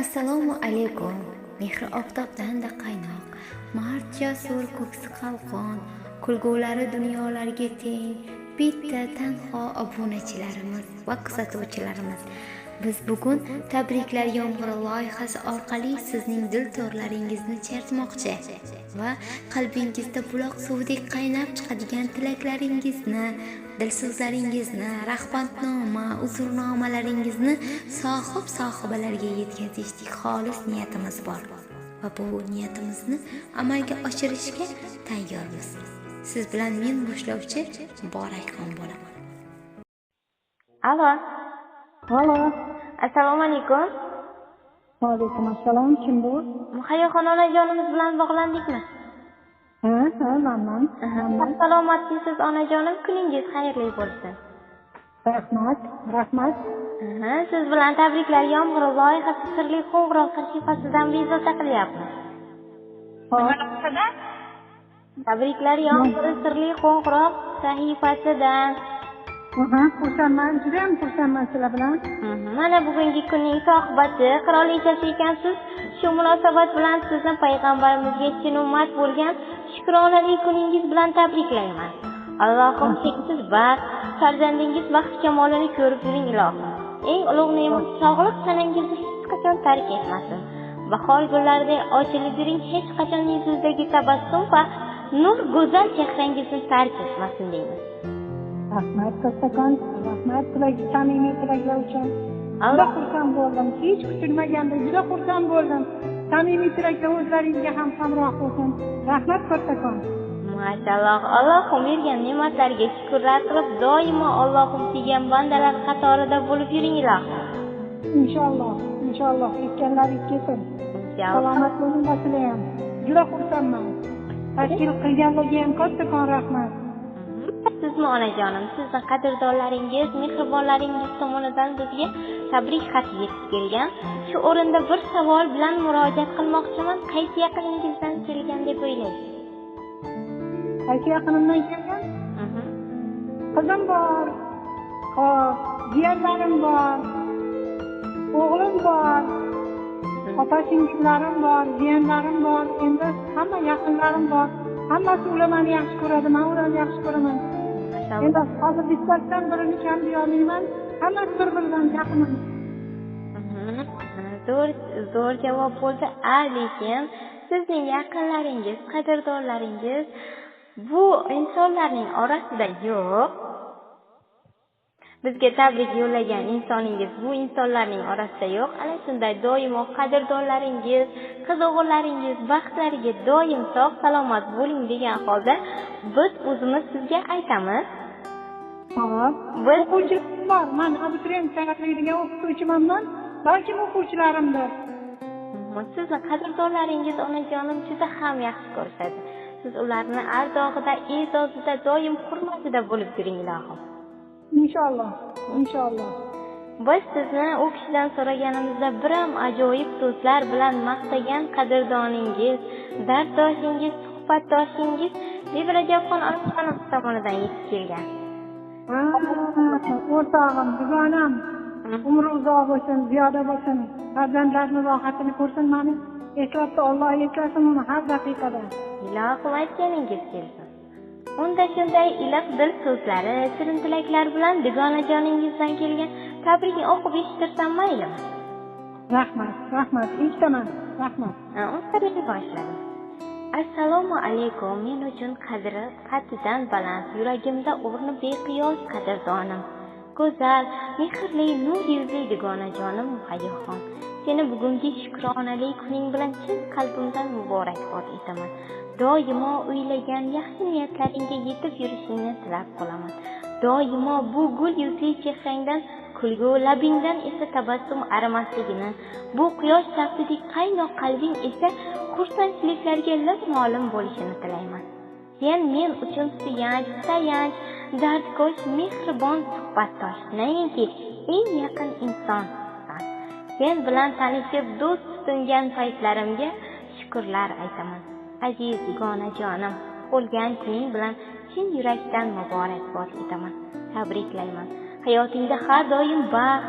Assalomu alaykum. Mehri oftobdan qaynoq, mard jasur ko'ksi qalqon, kulgulari dunyolarga teng, bitta tanho obunachilarimiz va kuzatuvchilarimiz. Biz bugun tabriklar yomg'iri loyihasi orqali sizning dil to'rlaringizni chertmoqchi va qalbingizda buloq suvdek qaynab chiqadigan tilaklaringizni, dilso'zlaringizni, rahmatnoma, uzrnomalaringizni sohibalarga yetkazishlik xolis niyatimiz bor va bu niyatimizni amalga oshirishga tayyormiz. Siz bilan men boshlovchi Muborakxon bo'laman. Alo. Assalomu alaykum. Va alaykum assalom. Kim bu? Muhayyoxon onajonimiz bilan bog'landikmi? Ha, manman. Salomatsiz onajonim, kuningiz xayrli bo'lsin. Rahmat. Siz bilan tabriklar yomg'iri loyihasi sirli qo'ng'iroq sahifasidan bezovta qilyapmiz. Tabriklar yomg'iri sirli qo'ng'iroq sahifasidan. Xursandman, juda ham xursandman sizlar bilan. Mana bugungi kunning sohibasi qirolichasi ekansiz. Shu munosabat bilan sizni payg'ambarimizga chin ummat bo'lgan shukronali kuningiz bilan tabriklayman. Allohim cheksiz baxt, farzandingiz baxt kamolini ko'rib yuring ilohim. Eng ulug' ne'mat sog'lik tanangizni hech qachon tark etmasin. Bahor gullaridek ochilib yuring, hech qachon yuzingizdagi tabassum va nur go'zal chehrangizni tark etmasin deymiz. Rahmat kattakon, rahmat samimiy tilaklar uchun. Juda xursand bo'ldim. Hech kutilmaganda juda xursand bo'ldim. Samimiy tilaklar o'zlaringizga ham hamroh bo'lsin. Rahmat kattakon. Maşallah, Allohim bergan ne'matlarga shukrlar qilib, doimo Allohim degan bandalar qatorida bo'lib yuring ilohim. Inshaalloh, aytganlaringiz kelsin. Salomat bo'ling sizlar ham. Juda xursandman. Tashkil qilganlarga ham kattakon rahmat. Sizmi onajonim, sizning qadrdonlaringiz, mehribonlaringiz tomonidan bizga tabrik xati yetib kelgan. Shu o'rinda bir savol bilan murojaat qilmoqchiman. Qaysi yaqiningizdan kelgan deb o'ylaysiz? Qaysi yaqinimdan kelgan? Qizim bor, jiyanlarim bor, o'g'lim bor, opa-sing'illarim bor, jiyanlarim bor, endi hamma yaqinlarim bor. Hammasi ular meni yaxshi ko'radi, men ularni yaxshi ko'raman. Endi hozir bittadan birini kam deyolmayman. Hammasi bir-biridan yaqinman. Zo'r javob bo'ldi. Lekin sizning yaqinlaringiz, qadrdonlaringiz bu insonlarning orasida yo'q. Bizga tabrik yo'llagan insoningiz bu insonlarning orasida yo'q. Ana shunday doimo qadrdonlaringiz, qiz-o'g'illaringiz baxtlariga doim sog' salomat bo'ling degan holda biz o'zimiz sizga aytamiz. O'quvchilarim bor. Men abituriyent tayyorlaydigan o'qituvchiman. Balkim o'quvchilarimdir. Sizni qadrdonlaringiz onajonim juda ham yaxshi ko'rishadi. Siz ularni ardog'ida, e'zozida, doim hurmatida bo'lib yuring ilohim. Inshaalloh. Biz sizni u kishidan so'raganimizda bir ham ajoyib so'zlar bilan maqtagan qadrdoningiz, darddoshingiz, suhbatdoshingiz Rajabxon onajonim tomonidan yetib kelgan. O'rtog'im, dugonam, umri uzoq bo'lsin, ziyoda bo'lsin. Farzandlarning rohatini ko'rsin, meni eslabda Alloh eslasin uni har daqiqada. Ilohim aytganingiz kelsin. Unda shunday iliq dil so'zlari, shirin tilaklar bilan dugonajoningizdan kelgan tabrikni o'qib eshittirsam maylimi? Rahmat, eshitaman. Rahmat. Uni boshladim. Assalomu alaykum. Men uchun qadri qaddidan baland, yuragimda o'rni beqiyos qadrdonim. Go'zal, mehrli, nur yuzli dugonajonim Muhayyoxon. Seni bugungi shukronali kuning bilan chin qalbimdan muborakbod etaman. Doimo o'ylagan yaxshi niyatlaringga yetib yurishingni tilab qolaman. Doimo bu gul yuzli chehrangdan, kulgu labingdan esa tabassum arimasligini, bu quyosh taftidek qaynoq qalbing esa xursandchiliklarga lim-molim bo'lishini tilayman. Sen men uchun tayanch, dardkosh, mehribon suhbatdosh, nayinki eng yaqin insonsan. Sen bilan tanishib do'st tutingan paytlarimga shukrlar aytaman. Aziz dugonajonim, bo'lgan kuning bilan chin yurakdan muborakbod etaman. Tabriklayman. Hayotingda har doim baxt,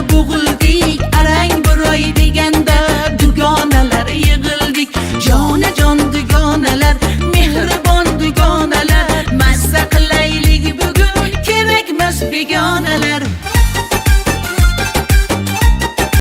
bo'g'ildik arang bir oy deganda